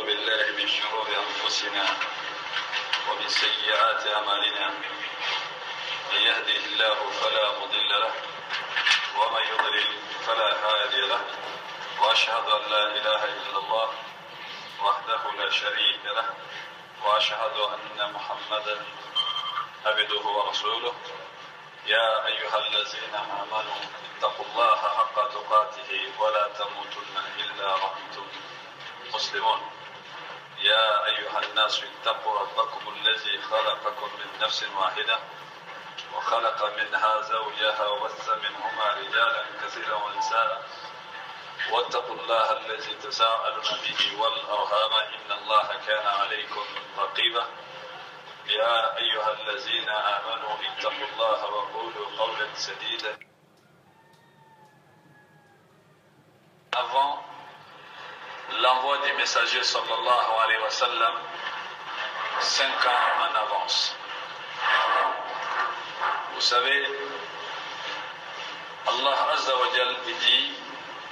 بالله من شرور أنفسنا ومن سيئات أعمالنا من يهده الله فلا مضل له ومن يضلل فلا هادي له وأشهد أن لا إله إلا الله وحده لا شريك له وأشهد أن محمدا عبده ورسوله يا أيها الذين آمنوا اتقوا الله حق تقاته ولا تموتن إلا وأنتم مسلمون يا أيها الناس اتقوا ربكم الذي خلقكم من نفس واحدة وخلق منها زوجها وبث منهما رجالا كثيرا ونساء واتقوا الله الذي تساءلون به والأرحام إن الله كان عليكم رقيبا يا أيها الذين آمنوا اتقوا الله وقولوا قولا سديدا. Avant l'envoi du messager sallallahu alayhi wa sallam, 5 ans en avance. Vous savez, Allah Azza wa Jal dit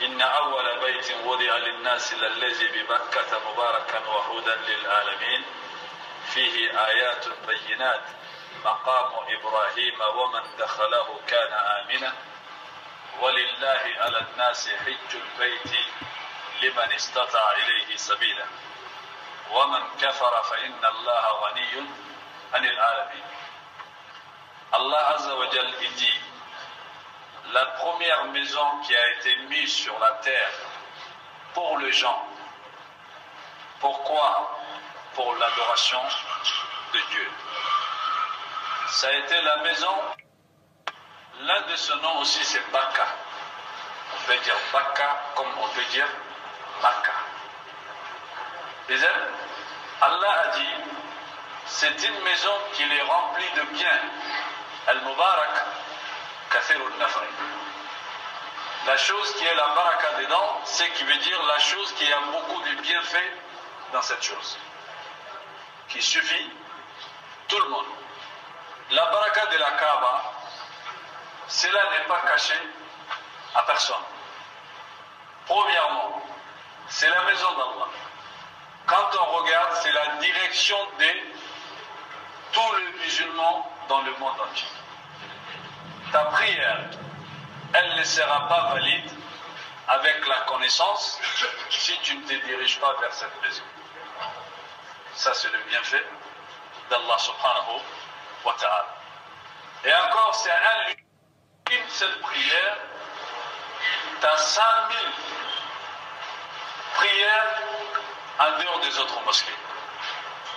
إن أول بيت وضع للناس للذي ببكة مباركا وهدى للعالمين فيه آيات بينات مقام إبراهيم ومن دخله كان آمنا ولله على الناس حج البيت لمن استطاع إليه سبيلا ومن كفر فإن الله غني عن العالمين. Allah Azza wa Jal dit la première maison qui a été mise sur la terre pour les gens. Pourquoi? Pour l'adoration de Dieu. Ça a été la maison, l'un de ses noms aussi c'est Bakka. On peut dire Bakka comme on peut dire Makka. Allah a dit, c'est une maison qui est remplie de biens. Al-Mubarak, Kathirul Nafri. La chose qui est la baraka dedans, c'est qui veut dire la chose qui a beaucoup de bienfaits dans cette chose. Qui suffit tout le monde. La baraka de la Kaaba, cela n'est pas caché à personne. Premièrement, c'est la maison d'Allah. Quand on regarde, c'est la direction de tous les musulmans dans le monde entier. Ta prière, elle ne sera pas valide avec la connaissance si tu ne te diriges pas vers cette maison. Ça, c'est le bienfait d'Allah subhanahu wa ta'ala. Et encore, c'est une seule prière. Tu as 100 000 prières en dehors des autres mosquées.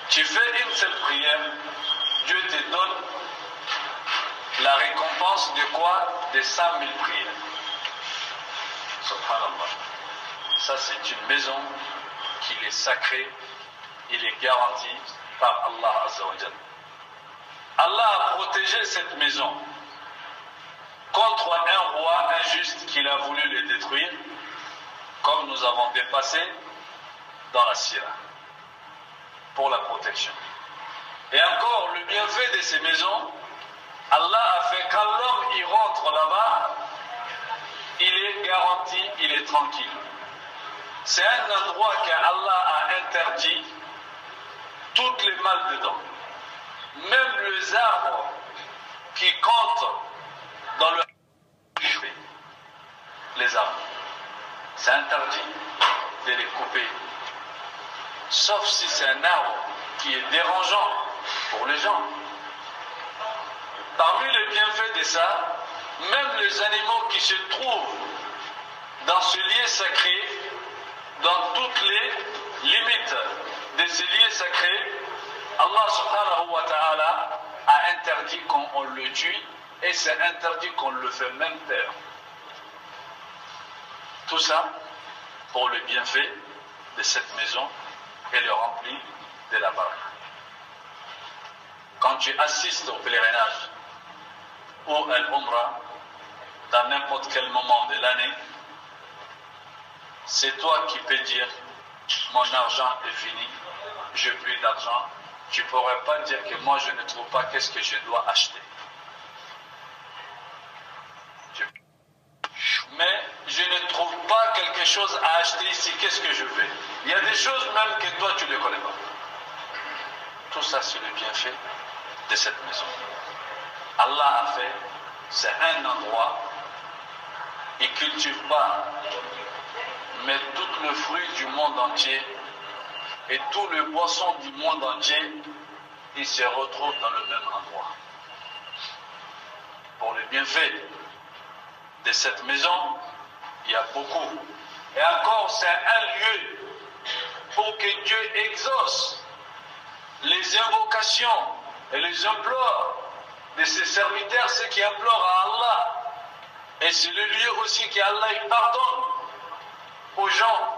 Tu fais une seule prière, Dieu te donne la récompense de quoi? De 100 000 prières. Subhanallah. Ça, c'est une maison qui est sacrée. Il est garanti par Allah Azza wa Jal. Allah a protégé cette maison contre un roi injuste qu'il a voulu les détruire, comme nous avons dépassé dans la Sira, pour la protection. Et encore, le bienfait de ces maisons, Allah a fait quand l'homme y rentre là-bas, il est garanti, il est tranquille. C'est un endroit qu'Allah a interdit toutes les mal dedans. Même les arbres qui comptent dans le les arbres, c'est interdit de les couper. Sauf si c'est un arbre qui est dérangeant pour les gens. Parmi les bienfaits de ça, même les animaux qui se trouvent dans ce lieu sacré, dans toutes les limites de ce lieu sacré, Allah subhanahu wa ta'ala a interdit qu'on le tue et c'est interdit qu'on le fait même taire. Tout ça pour le bienfait de cette maison et le rempli de la baraka. Quand tu assistes au pèlerinage ou à l'Umrah, dans n'importe quel moment de l'année, c'est toi qui peux dire mon argent est fini, je n'ai plus d'argent. Tu ne pourrais pas dire que moi je ne trouve pas qu'est-ce que je dois acheter. Mais je ne trouve pas quelque quelque chose à acheter ici, qu'est-ce que je fais? Il y a des choses même que toi tu ne les connais pas. Tout ça c'est le bienfait de cette maison. Allah a fait, c'est un endroit, il ne cultive pas, mais tout le fruit du monde entier et tout le poisson du monde entier, il se retrouve dans le même endroit. Pour le bienfait de cette maison, il y a beaucoup. Et encore, c'est un lieu pour que Dieu exauce les invocations et les implores de ses serviteurs, ceux qui implorent à Allah. Et c'est le lieu aussi qu'Allah pardonne aux gens.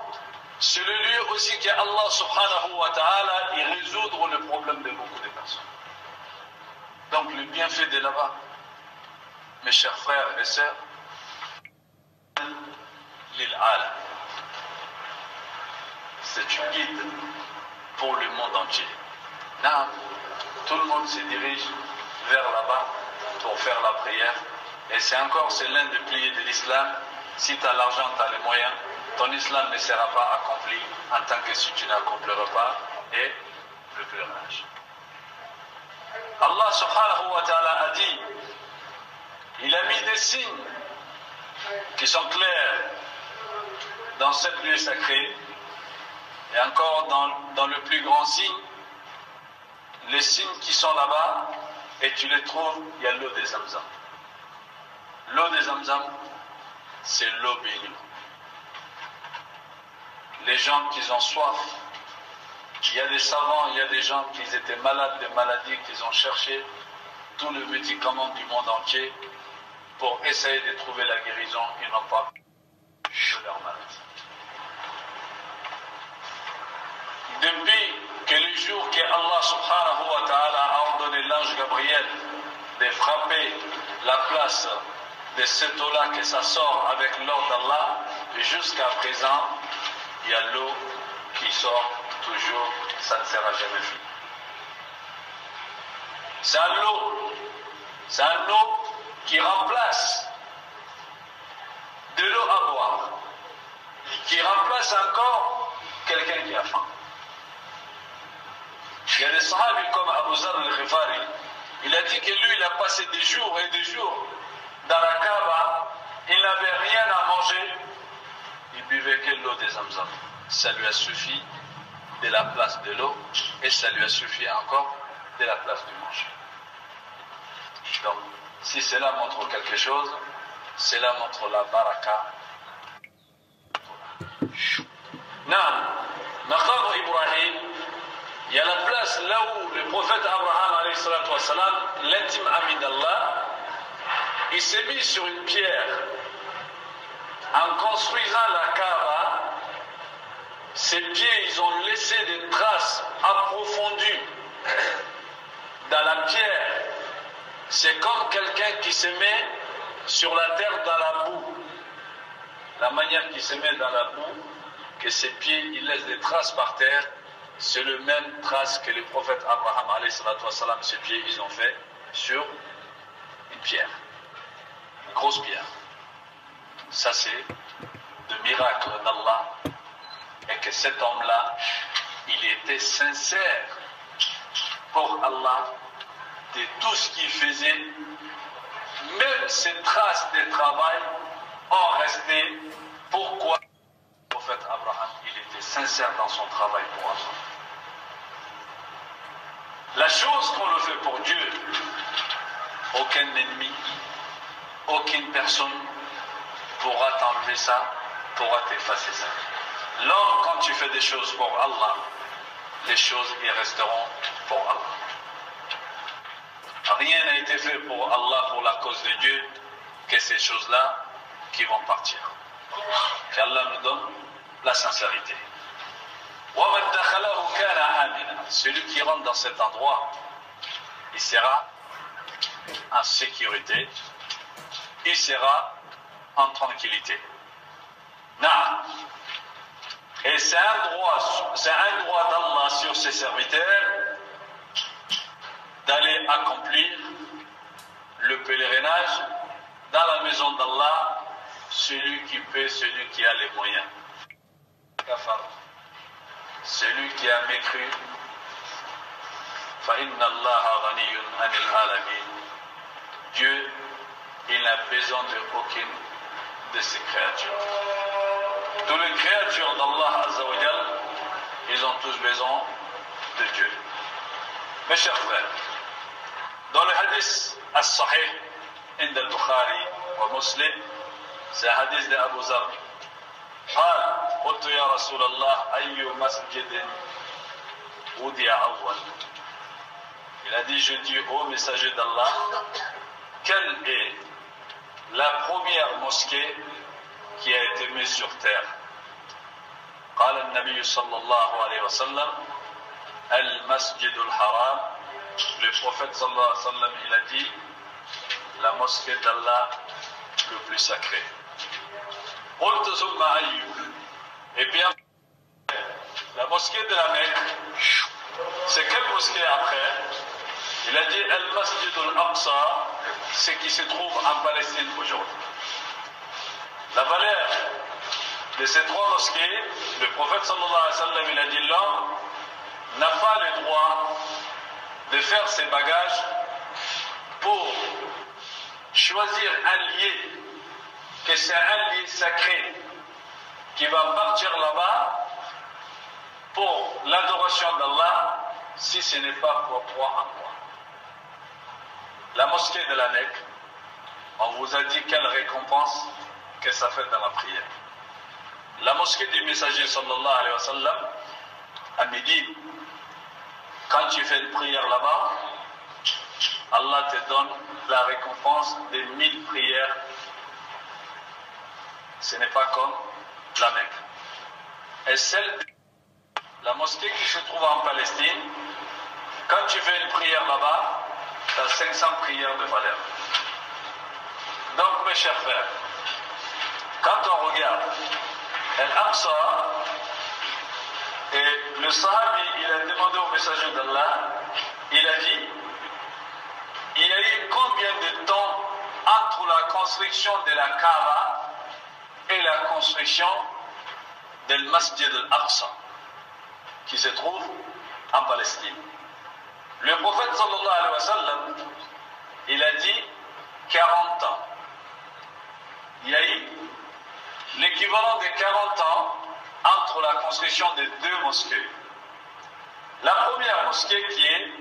C'est le lieu aussi qu'Allah subhanahu wa ta'ala y résoudre le problème de beaucoup de personnes. Donc le bienfait de là-bas, mes chers frères et sœurs, l'Al, c'est une guide pour le monde entier. Là, tout le monde se dirige vers là-bas pour faire la prière. Et c'est l'un des piliers de l'islam. Si tu as l'argent, tu as les moyens, ton islam ne sera pas accompli en tant que si tu n'accompliras pas et le pèlerinage. Allah subhanahu wa ta'ala a dit, il a mis des signes qui sont clairs dans ce lieu sacré. Et encore dans le plus grand signe, les signes qui sont là-bas, et tu les trouves, il y a l'eau des Zamzam. L'eau des Zamzam, c'est l'eau bénie. Les gens qui ont soif, il y a des savants, il y a des gens qui étaient malades de maladies, qui ont cherché tous les médicaments du monde entier pour essayer de trouver la guérison, ils n'ont pas de leur maladie. Depuis que le jour que Allah subhanahu wa ta'ala a ordonné l'ange Gabriel de frapper la place de cette eau-là, que ça sort avec l'ordre d'Allah, et jusqu'à présent, il y a l'eau qui sort toujours, ça ne sera jamais fini. C'est un eau qui remplace de l'eau à boire, qui remplace encore quelqu'un qui a faim. Il y a des sahabis comme Abu Zar al-Ghifari, il a dit que lui, il a passé des jours et des jours dans la Kaaba, il n'avait rien à manger, il buvait que l'eau des Zamzam. Ça lui a suffi de la place de l'eau et ça lui a suffi encore de la place du manger. Donc, si cela montre quelque chose, cela montre la baraka. Non, Maqam Ibrahim, il y a la place là où le prophète Abraham, l'intime ami d'Allah, il s'est mis sur une pierre. En construisant la Kaaba, ses pieds, ils ont laissé des traces approfondies dans la pierre. C'est comme quelqu'un qui se met sur la terre dans la boue. La manière qu'il se met dans la boue, que ses pieds, ils laissent des traces par terre, c'est le même trace que le prophète Abraham, ses pieds, ils ont fait sur une pierre. Une grosse pierre. Ça, c'est le miracle d'Allah. Et que cet homme-là, il était sincère pour Allah de tout ce qu'il faisait. Même ces traces de travail ont resté. Pourquoi? Le prophète Abraham, il était sincère dans son travail pour Allah. La chose qu'on le fait pour Dieu, aucun ennemi, aucune personne pourra t'enlever ça, pourra t'effacer ça. L'homme, quand tu fais des choses pour Allah, les choses y resteront pour Allah. Rien n'a été fait pour Allah, pour la cause de Dieu, que ces choses-là qui vont partir. Qu'Allah nous donne la sincérité. Celui qui rentre dans cet endroit, il sera en sécurité, il sera en tranquillité. Et c'est un droit d'Allah sur ses serviteurs d'aller accomplir le pèlerinage dans la maison d'Allah, celui qui peut, celui qui a les moyens. a mécru, فَإِنَّ اللَّهَ غَنِيٌّ عَنِ الْعَالَمِينَ. Dieu, il n'a besoin d'aucune de ses créatures. Toutes les créatures d'Allah Azza wa Jal, ils ont tous besoin de Dieu. Mes chers frères, dans le hadith as-sahih عند البخاري ومسلم, c'est un hadith d'Abu Zar. قال قلت يا رسول الله أي مسجد وضع أول. Il a dit, je dis au messager d'Allah, quelle est la première mosquée qui a été mise sur terre? قال النبي صلى الله عليه وسلم المسجد الحرام. Le prophète sallallahu alayhi wa sallam, il a dit la mosquée d'Allah le plus sacré. قلت ثم أي. Et bien la mosquée de la Mecque, c'est quelle mosquée après? Il a dit Al-Masjid al-Aqsa, ce qui se trouve en Palestine aujourd'hui. La valeur de ces trois mosquées, le prophète sallallahu alayhi wa sallam, il a dit l'homme n'a pas le droit de faire ses bagages pour choisir un lieu, que c'est un lieu sacré, qui va partir là-bas pour l'adoration d'Allah, si ce n'est pas pour croire en moi. La mosquée de la Mecque, on vous a dit quelle récompense que ça fait dans la prière. La mosquée du messager sallallahu alayhi wa sallam, à Médine, quand tu fais une prière là-bas, Allah te donne la récompense de 1000 prières. Ce n'est pas comme la Mecque. Et celle, la mosquée qui se trouve en Palestine, quand tu fais une prière là-bas, tu as 500 prières de valeur. Donc mes chers frères, quand on regarde Al-Aqsa, et le Sahabi, il a demandé au messager d'Allah, il a dit, il y a eu combien de temps entre la construction de la Kaaba et la construction du Masjid al-Aqsa, qui se trouve en Palestine? Le prophète sallallahu alayhi wa sallam, il a dit 40 ans. Il y a eu l'équivalent de 40 ans entre la construction des deux mosquées. La première mosquée qui est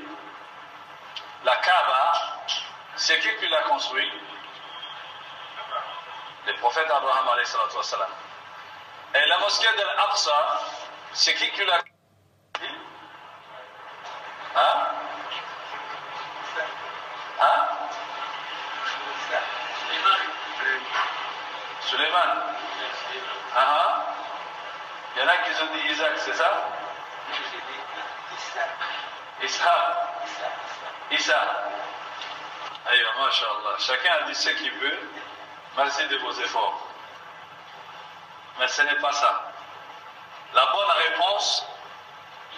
la Kaaba, c'est qui l'a construit? Le prophète Abraham alayhi salatu wa salam. Et la mosquée de l'Aqsa, c'est qui l'a construit? Hein? Hein? Suleiman. Il y en a qui ont dit Isaac, c'est ça? Ishaq. Issa. Aïe, mashallah. Chacun a dit ce qu'il veut. Merci de vos efforts. Mais ce n'est pas ça. La bonne réponse,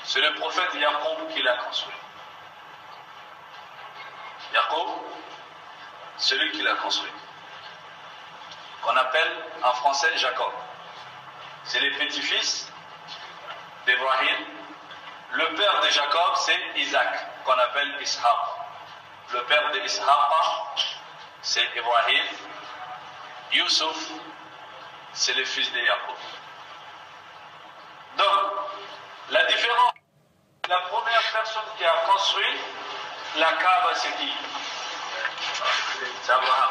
c'est le prophète Jacob qui l'a construit. Jacob, celui qui l'a construit. Qu'on appelle en français Jacob. C'est le petit-fils d'Ibrahim. Le père de Jacob, c'est Isaac, qu'on appelle Ishaq. Le père de Ishaq, c'est Ibrahim. Yusuf, c'est le fils de Jacob. Donc, la différence, la première personne qui a construit la Kaaba, c'est qui? C'est Abraham.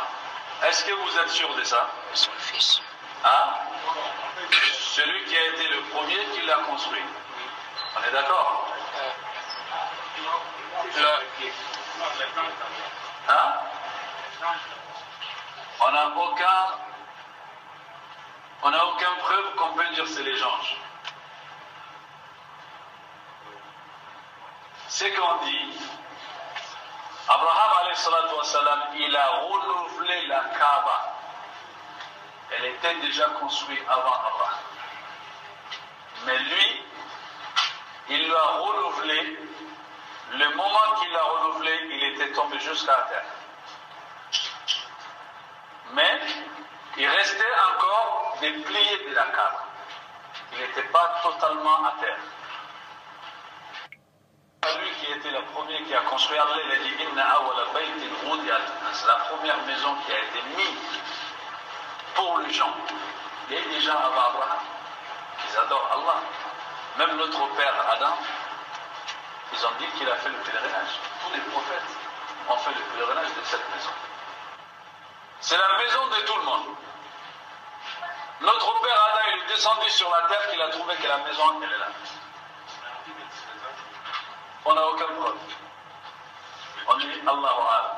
Est-ce que vous êtes sûr de ça? Son fils. Hein? Celui qui a été le premier qui l'a construit. On est d'accord? Hein? On n'a aucune preuve qu'on peut dire c'est les anges. C'est qu'on dit, Abraham alayhi salatu wa salam, il a renouvelé la Kaaba. Elle était déjà construite avant Abraham. Mais lui, il l'a renouvelé. Le moment qu'il l'a renouvelé, il était tombé jusqu'à terre. Mais il restait encore des piliers de la Kaaba. Il n'était pas totalement à terre. était le premier qui a construit. Allah il a dit Inna awwala baytin wudi'a lin-nas. C'est la première maison qui a été mise pour les gens. Il y a des gens avant Abraham qui adorent Allah. Même notre père Adam, ils ont dit qu'il a fait le pèlerinage. Tous les prophètes ont fait le pèlerinage de cette maison. C'est la maison de tout le monde. Notre père Adam, il est descendu sur la terre qu'il a trouvé que la maison, elle est là. On n'a aucune preuve. On dit Allahu A'lam.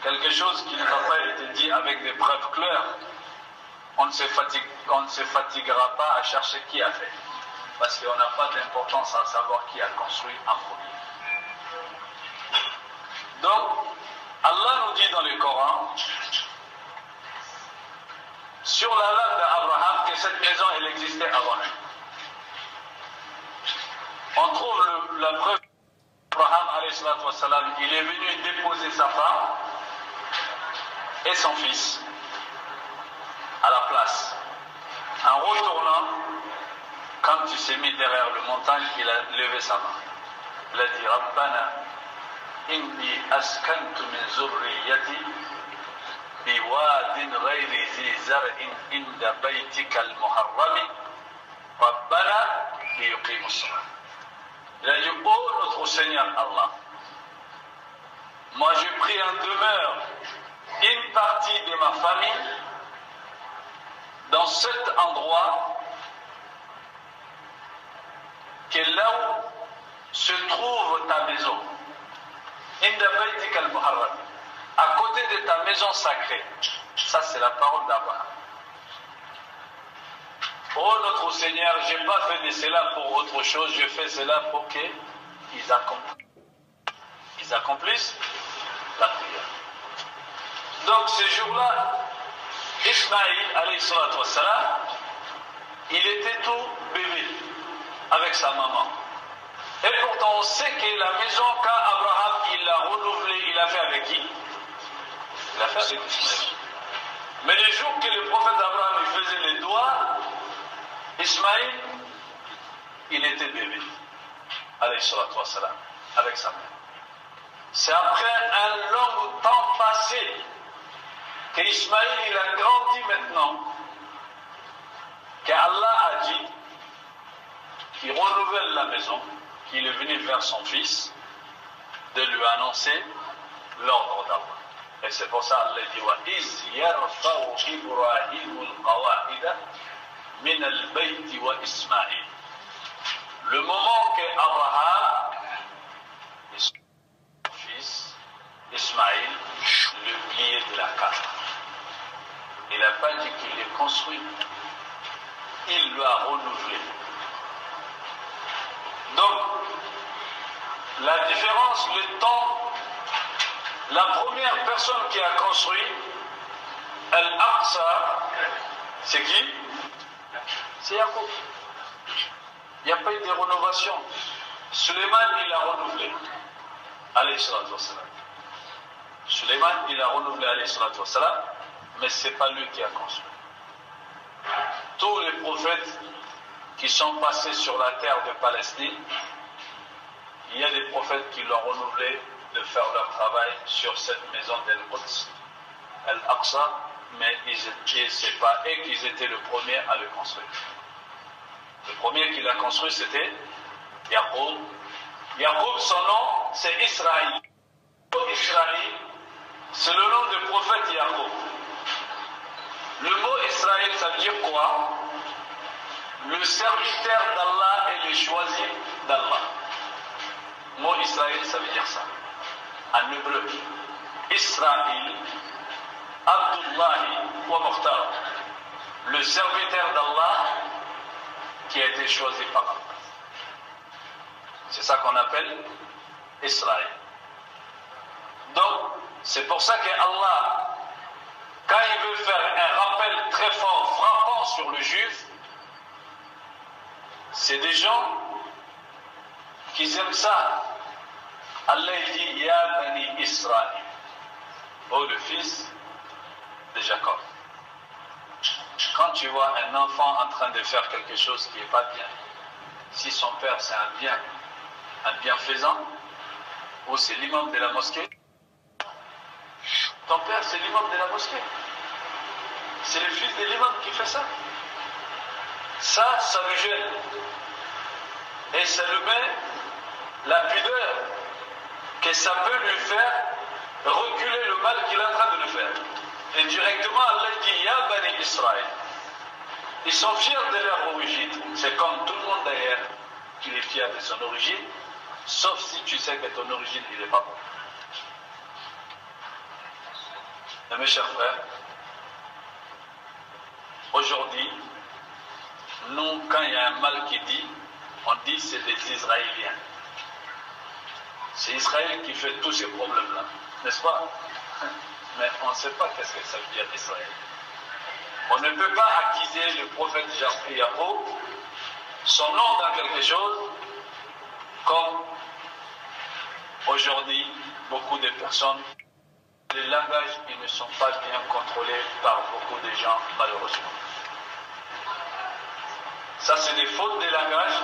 Quelque chose qui n'a pas été dit avec des preuves claires, on ne se fatiguera pas à chercher qui a fait. Parce qu'on n'a pas d'importance à savoir qui a construit en premier. Donc, Allah nous dit dans le Coran, sur la langue d'Abraham, que cette maison, elle existait avant lui. On trouve la preuve d'Abraham, il est venu déposer sa femme et son fils à la place. En retournant, quand il s'est mis derrière le montagne, il a levé sa main. Il a dit Rabbana inni askantu min zurriyati biwadin ghayri zi zar'in inda baytika al-muharrami Rabbana liyuqimu as-salat. Il a dit oh notre Seigneur Allah, moi j'ai pris en demeure une partie de ma famille dans cet endroit qui est là où se trouve ta maison. Inda baytika al-muharram, à côté de ta maison sacrée. Ça c'est la parole d'Abraham. Oh notre Seigneur, je n'ai pas fait de cela pour autre chose, je fais cela pour qu'ils accomplissent la prière. Donc ce jour-là, Ismaïl, alayhi salatu wassalam, il était tout bébé avec sa maman. Et pourtant on sait que la maison, quand Abraham il l'a renouvelée, il l'a fait avec qui? Il l'a fait avec Ismaïl. Mais les jours que le prophète Abraham il faisait les doigts, Ismaïl, il était bébé, alayhi salatu wassalam, avec sa mère. C'est après un long temps passé qu'Ismaïl il a grandi maintenant, qu'Allah a dit qu'il renouvelle la maison, qu'il est venu vers son fils, de lui annoncer l'ordre d'Allah. Et c'est pour ça Allah dit wa iz yarfa'u Ibrahim al-qawa'ida min al-bayt wa Ismaïl. Le moment que Abraham et son fils Ismaïl le plié de la Kaaba. Il n'a pas dit qu'il est construit, il l'a renouvelé. Donc, la différence, le temps, la première personne qui a construit Al-Aqsa, c'est qui? C'est Yacoub. Il n'y a pas eu de rénovation. Suleiman, il l'a renouvelé. Alayhi salatu wassalam. Suleiman, il a renouvelé alayhi salatu wassalam, mais ce n'est pas lui qui a construit. Tous les prophètes qui sont passés sur la terre de Palestine, il y a des prophètes qui l'ont renouvelé de faire leur travail sur cette maison d'Al-Quds, Al-Aqsa, mais ce n'est pas eux qui étaient le premier à le construire. Le premier qui l'a construit, c'était Yacoub. Yacoub, son nom, c'est Israël. Israël, c'est le nom du prophète Yacoub. Le mot Israël, ça veut dire quoi? Le serviteur d'Allah et le choisi d'Allah. Le mot Israël, ça veut dire ça. En hébreu, Israël, Abdullahi wa Mukhtar. Le serviteur d'Allah qui a été choisi par Allah. C'est ça qu'on appelle Israël. Donc, c'est pour ça qu'Allah, quand il veut faire un rappel très fort, frappant sur le juif, c'est des gens qui aiment ça. Allah dit Ya Bani Israël, oh le fils de Jacob. Quand tu vois un enfant en train de faire quelque chose qui n'est pas bien, si son père c'est un bienfaisant, Ou c'est l'imam de la mosquée. Ton père, c'est l'imam de la mosquée. C'est le fils de l'imam qui fait ça. Ça me gêne. Et ça lui met la pudeur que ça peut lui faire reculer le mal qu'il est en train de lui faire. Et directement, Allah dit, Ya Bani Israël. Ils sont fiers de leur origine. C'est comme tout le monde d'ailleurs qui est fier de son origine, sauf si tu sais que ton origine, il n'est pas bon. Et mes chers frères, aujourd'hui, nous, quand il y a un mal qui dit, on dit c'est des Israéliens. C'est Israël qui fait tous ces problèmes-là, n'est-ce pas? Mais on ne sait pas qu'est-ce que ça veut dire Israël. On ne peut pas accuser le prophète Yaqub, son nom dans quelque chose, comme aujourd'hui, beaucoup de personnes, les langages ils ne sont pas bien contrôlés par beaucoup de gens, malheureusement. Ça, c'est des fautes de langage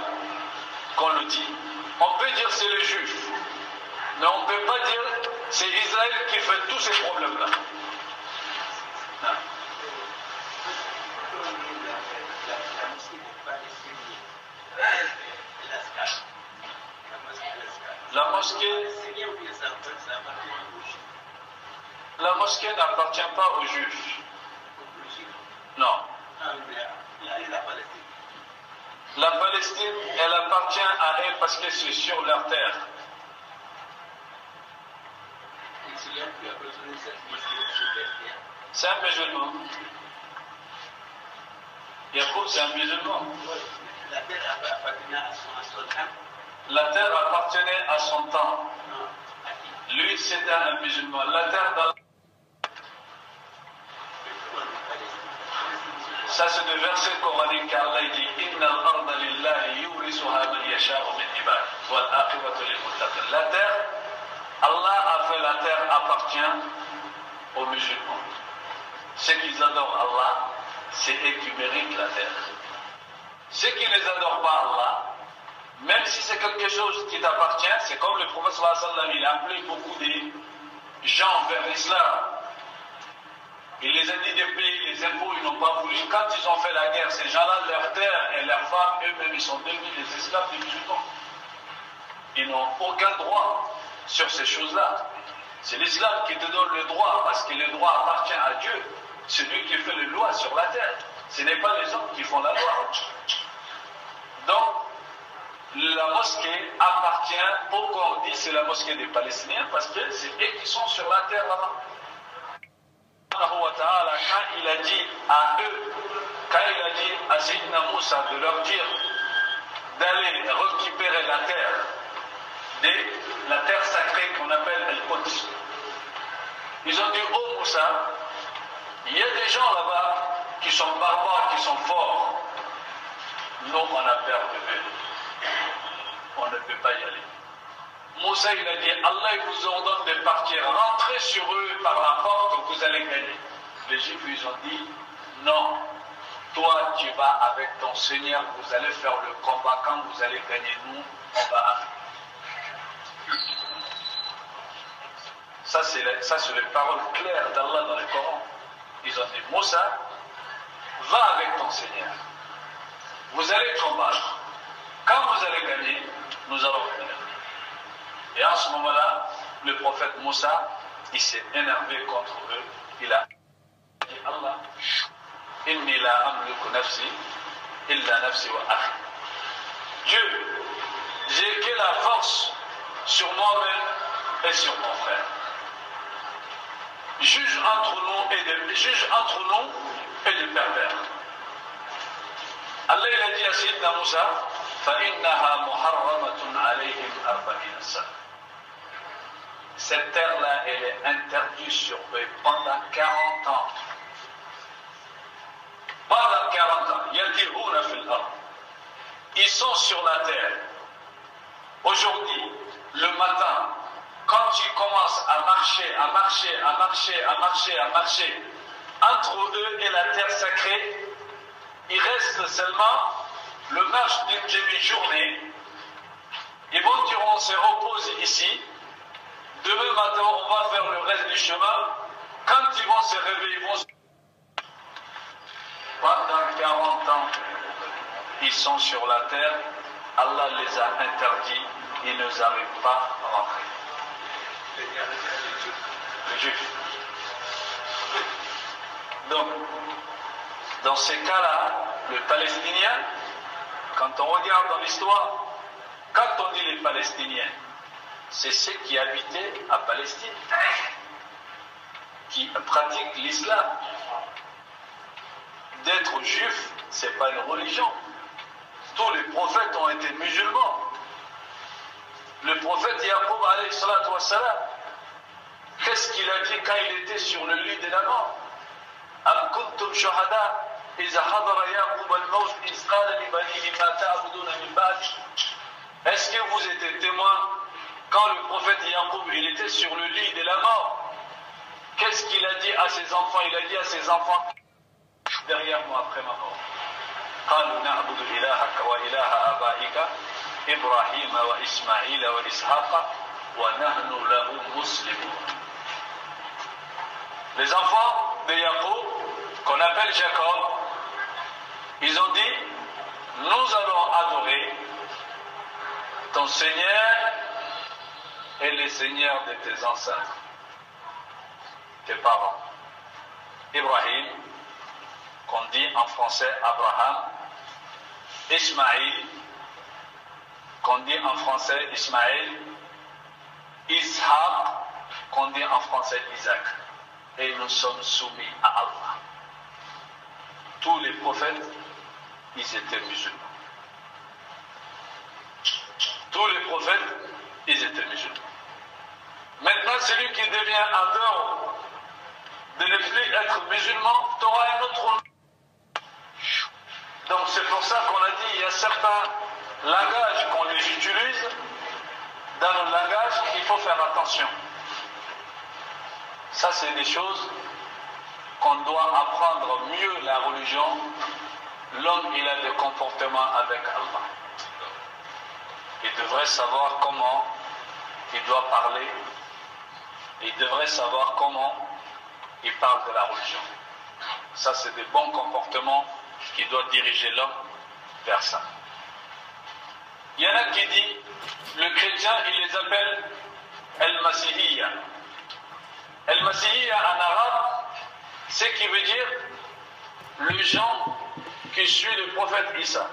qu'on le dit. On peut dire c'est le juif, mais on ne peut pas dire c'est Israël qui fait tous ces problèmes-là. Non. La mosquée n'appartient pas aux juifs. Non. La Palestine, elle appartient à elle parce que c'est sur leur terre. C'est un musulman. Yaqub, c'est un musulman. La terre appartenait à son temps. Lui, c'était un musulman. La terre dans... Ça, c'est le verset coranique qu'Allah dit Inna al-arda lillahi yurisuha man yasha'u min ibad wal aqibatu lil muttaqin. La terre, Allah a fait la terre appartient aux musulmans. Ceux qui adorent Allah, c'est eux qui méritent la terre. Ceux qui ne adorent pas Allah, même si c'est quelque chose qui t'appartient, c'est comme le prophète sallallahu alayhi wa sallam, il a appelé beaucoup de gens vers l'islam. Il les a dit de payer les impôts, ils n'ont pas voulu. Quand ils ont fait la guerre, ces gens-là, leurs terres et leurs femmes, eux-mêmes, ils sont devenus des esclaves des musulmans. Ils n'ont aucun droit sur ces choses-là. C'est l'islam qui te donne le droit, parce que le droit appartient à Dieu. C'est lui qui fait les lois sur la terre. Ce n'est pas les hommes qui font la loi. Donc, la mosquée appartient, pourquoi on dit c'est la mosquée des Palestiniens? Parce que c'est eux qui sont sur la terre là-bas. Quand il a dit à eux, quand il a dit à Sayyidina Moussa de leur dire d'aller récupérer la terre sacrée qu'on appelle El-Quds, ils ont dit, oh Moussa, il y a des gens là-bas qui sont barbares, qui sont forts. Nous, on a peur de eux. On ne peut pas y aller. Moussa, il a dit, Allah il vous ordonne de partir, rentrez sur eux par la porte, vous allez gagner. Les Juifs, ils ont dit, non, toi, tu vas avec ton Seigneur, vous allez faire le combat, quand vous allez gagner, nous, on va arriver. Ça, c'est les paroles claires d'Allah dans le Coran. Ils ont dit, Moussa, va avec ton Seigneur. Vous allez combattre. Quand vous allez gagner, nous allons venir. Et en ce moment-là, le prophète Moussa, il s'est énervé contre eux. Il a dit Allah, Inni la amliku nafsi, illa nafsi wa akhi. Dieu, j'ai que la force sur moi-même et sur mon frère. Juge entre nous et les pervers. Allah il a dit à Sayyidina Moussa, فَإِنَّهَا مُحَرَّمَةٌ عَلَيْهِمْ 40 سَنَةً. Cette terre-là, elle est interdite sur eux pendant 40 ans. Pendant 40 ans, يَلْتِهُونَ فِي الْأَرْضِ. Ils sont sur la terre. Aujourd'hui, le matin, quand ils commencent à marcher, entre eux et la terre sacrée, il reste seulement le marche d'une demi-journée. Ils vont dire on se repose ici, Demain matin, on va faire le reste du chemin. Quand ils vont se réveiller, ils vont se... Pendant 40 ans, ils sont sur la terre. Allah les a interdits. Ils ne arrivent pas à rentrer. Les Juifs. Donc, dans ces cas-là, le Palestinien, quand on regarde dans l'histoire, quand on dit les Palestiniens, c'est ceux qui habitaient à Palestine, qui pratiquent l'islam. D'être juif, ce n'est pas une religion. Tous les prophètes ont été musulmans. Le prophète Yaqub, alayhi salatu wassalam, qu'est-ce qu'il a dit quand il était sur le lit de la mort? Am kuntum shuhada iza hadara Yaqub al-mawt iz qala li banihi ma ta'buduna min ba'di. Est-ce que vous étiez témoin quand le prophète Yaqub il était sur le lit de la mort? Qu'est-ce qu'il a dit à ses enfants? Il a dit à ses enfants, derrière moi après ma mort, قالوا نعبد إلهك وإله آبائك إبراهيم وإسماعيل وإسحاق ونحن له مسلمون. Les enfants de Jacob, qu'on appelle Jacob, ils ont dit, nous allons adorer ton Seigneur et les seigneurs de tes ancêtres, tes parents. Ibrahim, qu'on dit en français Abraham, Ismaïl, qu'on dit en français Ismaël, Ishaq, qu'on dit en français Isaac. Et nous sommes soumis à Allah. Tous les prophètes, ils étaient musulmans. Tous les prophètes, ils étaient musulmans. Maintenant, celui qui devient en dehors de ne plus être musulman, tu auras un autre nom. Donc c'est pour ça qu'on a dit, il y a certains langages qu'on les utilise, dans le langage, il faut faire attention. Ça, c'est des choses qu'on doit apprendre mieux la religion. L'homme, il a des comportements avec Allah. Il devrait savoir comment il doit parler. Il devrait savoir comment il parle de la religion. Ça, c'est des bons comportements qui doivent diriger l'homme vers ça. Il y en a qui disent, le chrétien, il les appelle El-Masihiyya. El-Masihiyya en arabe, c'est qui veut dire le gens qui suit le prophète Isa.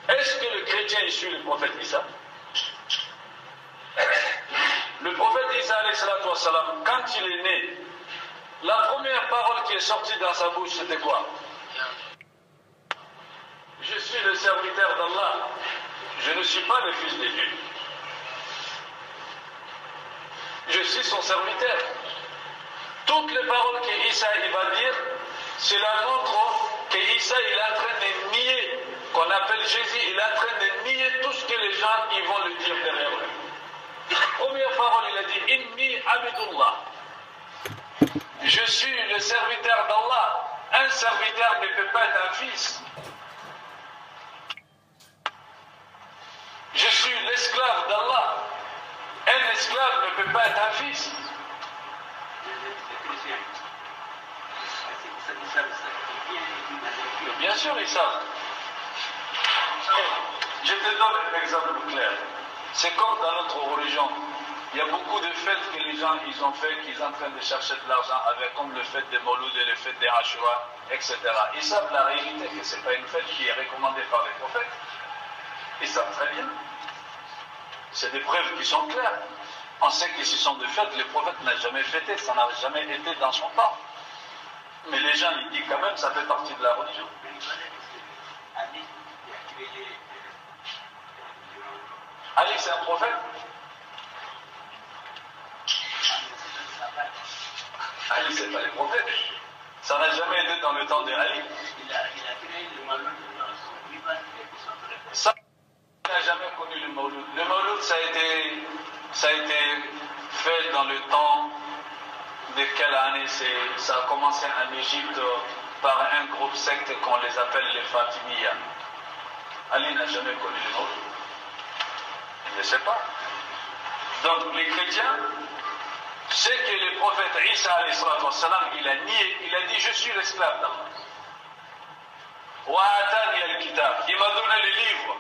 Est-ce que le chrétien il suit le prophète Isa? Le prophète Isa, alayhi salatu wassalam, quand il est né, la première parole qui est sortie dans sa bouche, c'était quoi? Je suis le serviteur d'Allah, je ne suis pas le fils de Dieu. Je suis son serviteur. Toutes les paroles que Isa il va dire, cela montre que Isa il est en train de nier, qu'on appelle Jésus, il est en train de nier tout ce que les gens ils vont le dire derrière lui. Première parole, il a dit Inni Abidullah. Je suis le serviteur d'Allah. Un serviteur ne peut pas être un fils. Je suis l'esclave d'Allah. Un esclave ne peut pas être un fils. Bien sûr, ils savent. Je te donne un exemple clair. C'est comme dans notre religion. Il y a beaucoup de fêtes que les gens ils ont fait, qu'ils sont en train de chercher de l'argent avec, comme le fête des Mouloud et le fête des Ashura, etc. Ils savent la réalité que ce n'est pas une fête qui est recommandée par les prophètes. Ils savent très bien. C'est des preuves qui sont claires. On sait que ce sont des fêtes, le prophète n'a jamais fêté, ça n'a jamais été dans son temps. Mais les gens, ils disent quand même, ça fait partie de la religion. Ali, c'est un prophète. Ali, c'est pas les prophètes. Ça n'a jamais été dans le temps de Ali. Ça, il n'a jamais connu le Mawlud. Le Mawlud, ça a été fait dans le temps de quelle année? Ça a commencé en Égypte par un groupe secte qu'on les appelle les Fatimiyya. Ali n'a jamais connu le Mawlud. Il ne sait pas. Donc les chrétiens, c'est que le prophète Isa alayhi salatu wassalam, il a nié, il a dit je suis l'esclave d'Allah. Wa atani al-kitab, il m'a donné le livre,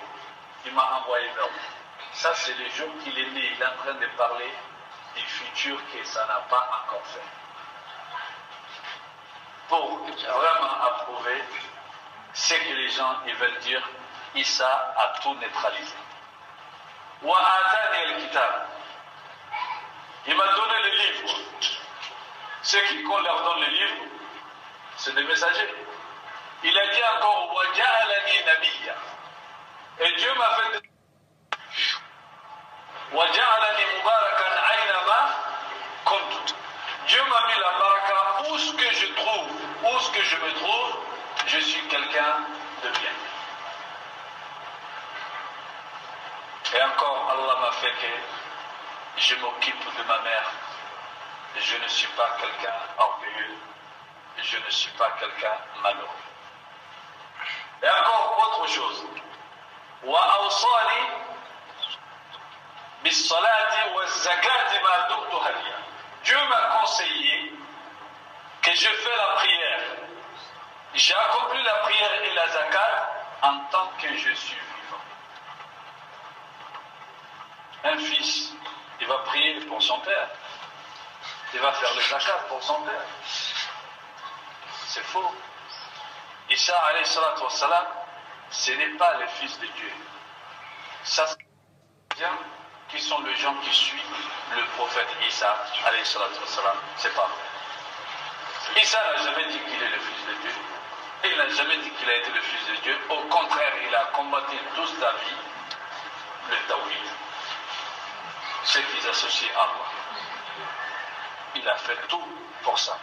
il m'a envoyé vers vous. Ça c'est le jour qu'il est né, il est en train de parler du futur que ça n'a pas encore fait. Pour vraiment approuver ce que les gens ils veulent dire, Isa a tout neutralisé. Wa atani al-kitab, il m'a donné le livre. Ceux qui, qu'on leur donne le livre, c'est des messagers. Il a dit encore wa ja'alani nabiyya, et Dieu m'a fait wa ja'alani mubarakan aynama kuntu. Dieu m'a mis la baraka où ce que je trouve, où ce que je me trouve, je suis quelqu'un de bien. Et encore, Allah m'a fait que je m'occupe de ma mère. Je ne suis pas quelqu'un orgueilleux. Je ne suis pas quelqu'un malheureux. Et encore autre chose. Wa awsani bis salati wa zakati ma dumtu hayya. Dieu m'a conseillé que je fais la prière. J'ai accompli la prière et la zakat en tant que je suis vivant. Un fils, il va prier pour son père. Il va faire le zakat pour son père. C'est faux. Isa alayhi salatu wassalam, ce n'est pas le fils de Dieu. Ça, c'est bien qui sont les gens qui suivent le prophète Isa alayhi salatu wassalam. C'est pas vrai. Isa n'a jamais dit qu'il est le fils de Dieu. Et il n'a jamais dit qu'il a été le fils de Dieu. Au contraire, il a combattu toute sa vie le tawhid. Ce qu'ils associent à Allah. Il a fait tout pour ça.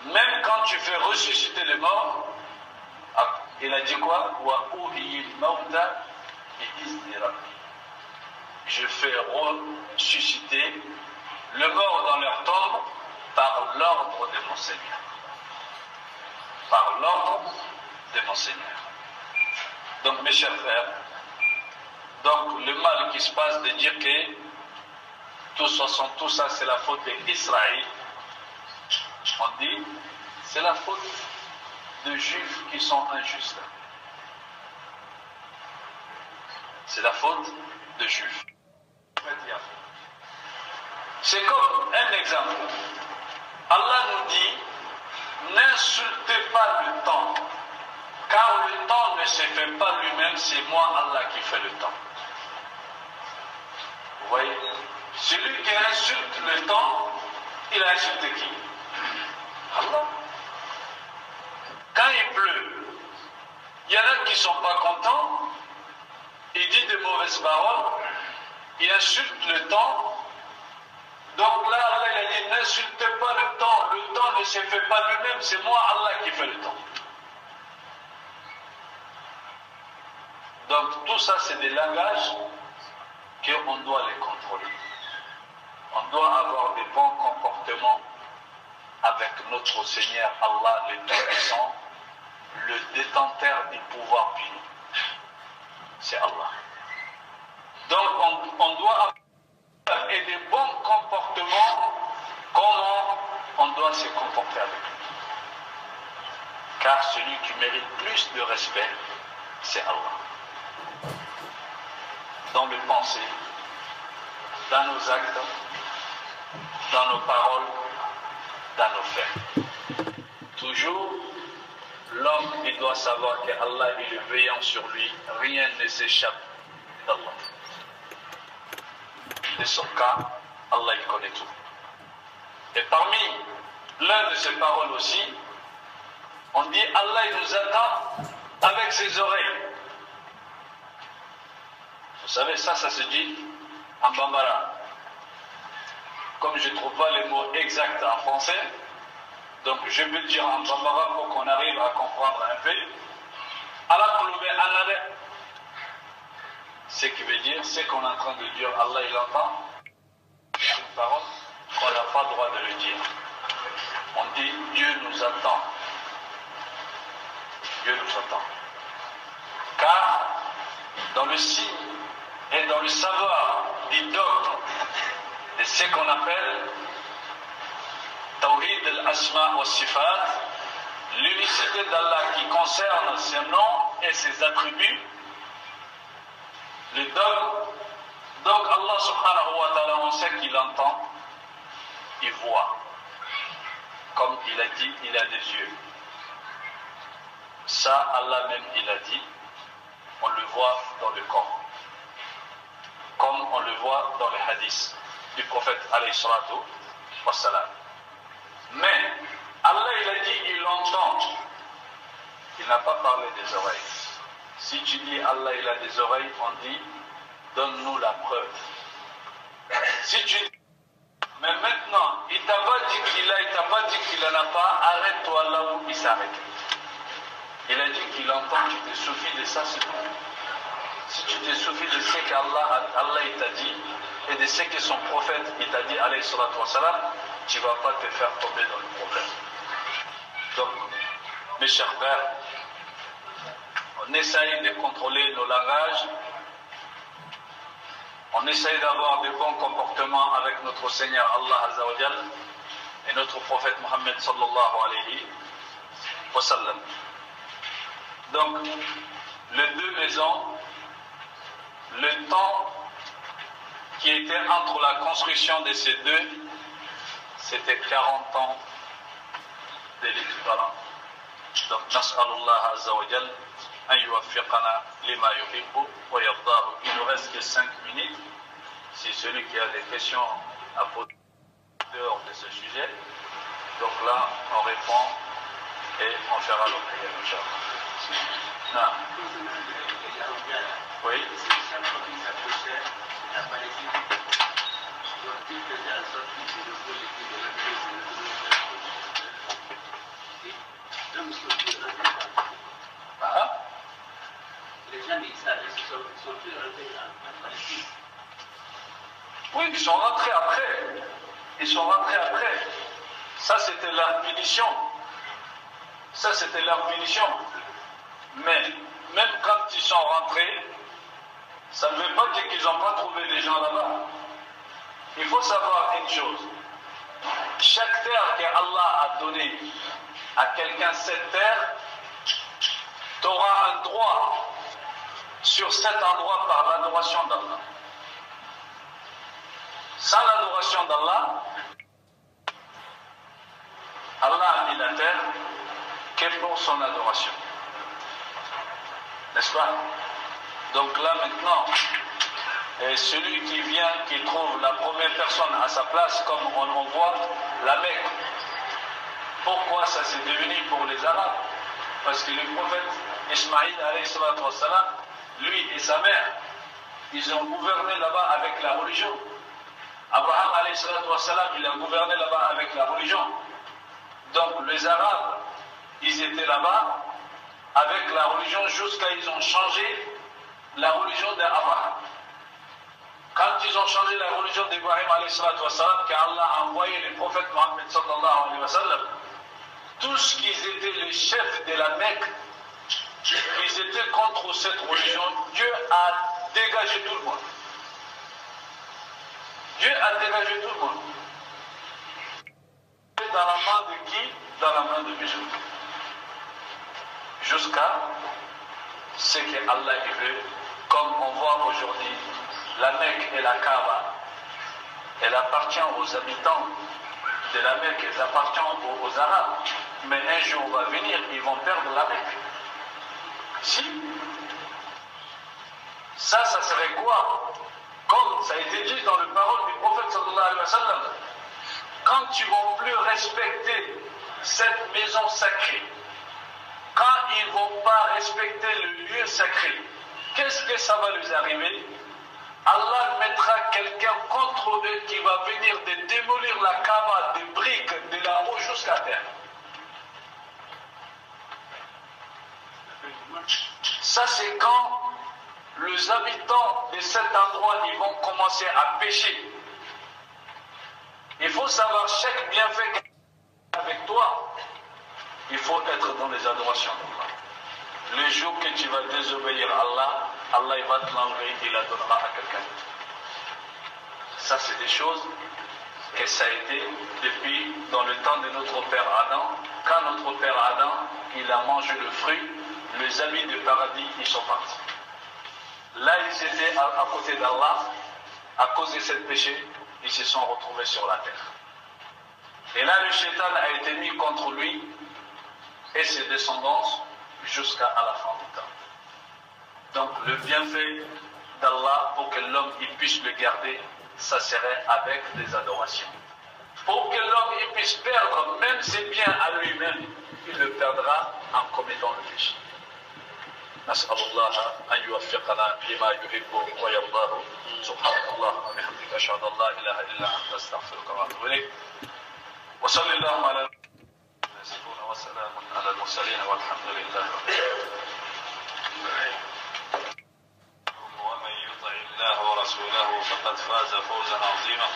Même quand tu fais ressusciter les morts, il a dit quoi? Je fais ressusciter le mort dans leur tombe par l'ordre de mon Seigneur. Par l'ordre de mon Seigneur. Donc mes chers frères, donc le mal qui se passe de dire que tout ça c'est la faute d'Israël, on dit c'est la faute de juifs qui sont injustes. C'est la faute de juifs. C'est comme un exemple. Allah nous dit n'insultez pas le temps, car le temps ne se fait pas lui-même, c'est moi Allah qui fais le temps. Vous voyez? Celui qui insulte le temps, il a insulté qui? Allah. Quand il pleut, il y en a qui ne sont pas contents, il dit de mauvaises paroles, il insulte le temps. Donc là, Allah il a dit n'insultez pas le temps ne se fait pas lui-même, c'est moi Allah qui fait le temps. Donc tout ça c'est des langages qu'on doit les contrôler. On doit avoir des bons comportements avec notre Seigneur Allah le Tout-Puissant, le détenteur du pouvoir puni. C'est Allah. Donc on doit avoir des bons comportements, comment on doit se comporter avec lui. Car celui qui mérite plus de respect, c'est Allah. Dans les pensées, dans nos actes, dans nos paroles, dans nos faits. Toujours, l'homme il doit savoir que Allah est le veillant sur lui, rien ne s'échappe d'Allah. De son cas, Allah il connaît tout. Et parmi l'un de ses paroles aussi, on dit Allah il nous attend avec ses oreilles. Vous savez, ça se dit en bambara. Comme je ne trouve pas les mots exacts en français, donc je vais dire en bambara pour qu'on arrive à comprendre un peu. Allah Kouloubé Anare, ce qui veut dire, c'est qu'on est en train de dire, Allah il entend, c'est une parole qu'on n'a pas le droit de le dire. On dit Dieu nous attend. Dieu nous attend. Car dans le signe et dans le savoir du dogme de ce qu'on appelle Tawhid al-Asma wa Sifat, l'unicité d'Allah qui concerne ses noms et ses attributs, le dogme. Donc Allah subhanahu wa ta'ala, on sait qu'il entend, il voit. Comme il a dit, il a des yeux. Ça, Allah même, il a dit, on le voit dans le corps. Comme on le voit dans les hadiths du prophète alayhi salatu wa salam. Mais Allah, il a dit, il entend. Il n'a pas parlé des oreilles. Si tu dis Allah, il a des oreilles, on dit, donne-nous la preuve. Si tu dis, mais maintenant, il t'a pas dit qu'il a, il t'a pas dit qu'il n'en a pas, arrête-toi là où il s'arrête. Il a dit qu'il entend, tu te souviens de ça, c'est tout. Si tu te souviens de ce qu'Allah il t'a dit, et de ce que son prophète il t'a dit, alayhi salatu wa salam, tu ne vas pas te faire tomber dans le problème. Donc, mes chers frères, on essaye de contrôler nos langages, on essaye d'avoir de bons comportements avec notre Seigneur Allah Azza wa Jal et notre prophète Mohammed sallallahu alayhi wa sallam. Donc, les deux maisons, le temps qui était entre la construction de ces deux, c'était 40 ans de l'équivalent. Donc, Nas'alullah Azza wa Jal an yuwaffiqana lima yuhibbu wa yardahu. Il nous reste que 5 minutes. Si celui qui a des questions à poser dehors de ce sujet, donc là, on répond et on fera le prière, Inch'Allah. Non. Oui. Ah. Les gens d'Israël sont plus rentrés en Palestine. Oui, ils sont rentrés après. Ils sont rentrés après. Ça, c'était leur punition. Ça, c'était leur punition. Mais, même quand ils sont rentrés, ça ne veut pas dire qu'ils n'ont pas trouvé des gens là-bas. Il faut savoir une chose. Chaque terre qu'Allah a donnée à quelqu'un, cette terre, tu auras un droit sur cet endroit par l'adoration d'Allah. Sans l'adoration d'Allah, Allah a mis la terre que pour son adoration. N'est-ce pas? Donc là maintenant, celui qui vient, qui trouve la première personne à sa place, comme on voit la Mecque. Pourquoi ça s'est devenu pour les Arabes? Parce que le prophète Ismaïl, lui et sa mère, ils ont gouverné là-bas avec la religion. Abraham, il a gouverné là-bas avec la religion. Donc les Arabes, ils étaient là-bas avec la religion jusqu'à ils ont changé la religion d'Abraham. Quand ils ont changé la religion d'Ibrahim, qu'Allah a envoyé le prophète Mohammed sallallahu alayhi wa sallam, tous qui étaient les chefs de la Mecque, ils étaient contre cette religion. Dieu a dégagé tout le monde. Dieu a dégagé tout le monde. Dans la main de qui? Dans la main de musulmans. Jusqu'à ce que Allah veut, comme on voit aujourd'hui, la Mecque et la Kaaba, elle appartient aux habitants de la Mecque, elle appartient aux Arabes. Mais un jour va venir, ils vont perdre la Mecque. Si. Ça serait quoi? Comme ça a été dit dans le parole du prophète sallallahu alayhi wa sallam, quand ils ne vont plus respecter cette maison sacrée, quand ils ne vont pas respecter le lieu sacré, qu'est-ce que ça va leur arriver? Allah mettra quelqu'un contre eux qui va venir de démolir la Kaaba des briques de la roche jusqu'à terre. Ça, c'est quand les habitants de cet endroit ils vont commencer à pécher. Il faut savoir chaque bienfait avec toi, il faut être dans les adorations d'Allah. Le jour que tu vas désobéir à Allah, Allah il va te l'enlever et il la donnera à quelqu'un. Ça, c'est des choses que ça a été depuis dans le temps de notre père Adam. Quand notre père Adam, il a mangé le fruit, les amis du paradis, ils sont partis. Là, ils étaient à côté d'Allah, à cause de ce péché, ils se sont retrouvés sur la terre. Et là, le shaitan a été mis contre lui et ses descendants jusqu'à la fin du temps. Donc, le bienfait d'Allah, pour que l'homme puisse le garder, ça serait avec des adorations. Pour que l'homme puisse perdre même ses biens à lui-même, il le perdra en commettant le péché. نسأل الله أن يوفقنا لما يحب ويرضاه سبحانك اللهم وبحمدك أشهد أن لا إله إلا أنت أستغفرك وأتوب إليك وصل اللهم على المرسلين وسلام على المرسلين والحمد لله رب العالمين. ومن يطع الله ورسوله فقد فاز فوزا عظيما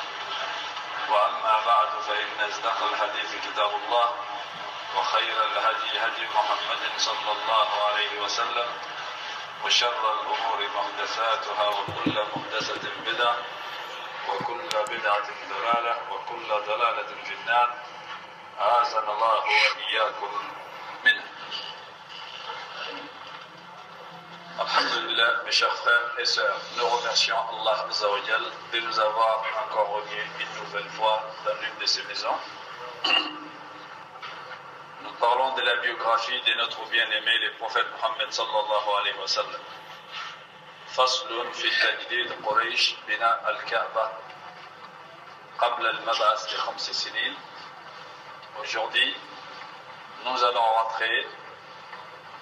وأما بعد فإن أصدق الحديث كتاب الله وخير الهدي هدي محمد صلى الله عليه وسلم وشر الأمور محدثاتها وكل محدثة بدعة وكل بدعة ضلالة وكل ضلالة في النار أعاذنا الله وإياكم منه. Alhamdulillah, mes chers frères et sœurs, nous remercions Allah Azza wa Jal de nous avoir encore remis une nouvelle fois dans l'une de ses maisons. Nous parlons de la biographie de notre bien-aimé, le prophète Mohammed sallallahu alayhi wa sallam. Faslun fi tajdid Quraysh bina al-Kaaba qabla al-mab'ath de 5 sinin. Aujourd'hui, nous allons rentrer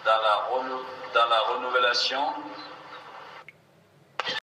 dans la renouvelation